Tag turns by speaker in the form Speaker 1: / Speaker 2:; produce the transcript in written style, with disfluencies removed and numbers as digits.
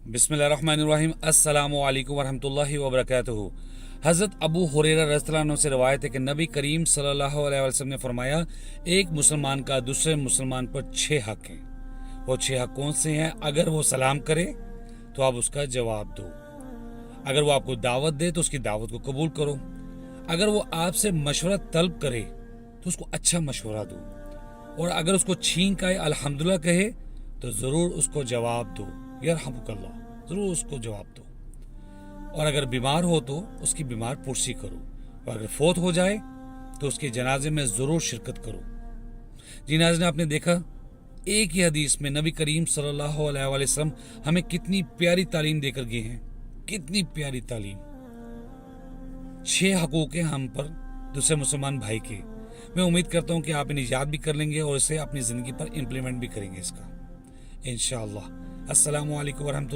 Speaker 1: बिस्मिल्लाहिर्रहमानिर्रहीम अस्सलामु अलैकुम वरहमतुल्लाहि वबरकातुहू। हज़रत अबू हुरैरा रज़ियल्लाहु अन्हु से रवायत है कि नबी करीम सल्लल्लाहु अलैहि वसल्लम ने फरमाया, एक मुसलमान का दूसरे मुसलमान पर 6 हक हैं। वो 6 हक कौन से हैं? अगर वो सलाम करे तो आप उसका जवाब दो। अगर वो आपको दावत दे तो उसकी दावत को कबूल करो। अगर वो आपसे मशवरा तलब करे तो उसको अच्छा मशवरा दो। और अगर उसको छींक आए अल्हम्दुलिल्लाह कहे तो ज़रूर उसको जवाब दो, यरहमुकल्लाह, ज़रूर उसको जवाब दो। और अगर बीमार हो तो उसकी बीमार पुरसी करो। और अगर फोत हो जाए तो उसके जनाजे में ज़रूर शिरकत करो। जी नाज़रीन, आपने देखा एक ही हदीस में नबी करीम सल्लल्लाहु अलैहि वसल्लम हमें कितनी प्यारी तालीम देकर गए हैं, कितनी प्यारी तालीम। 6 हकूक़ हैं हम पर दूसरे मुसलमान भाई के। मैं उम्मीद करता हूँ कि आप इन्हें याद भी कर लेंगे और इसे अपनी ज़िंदगी पर इम्प्लीमेंट भी करेंगे इसका, इंशाअल्लाह। अस्सलामु अलैकुम वरहमतुल्लाह।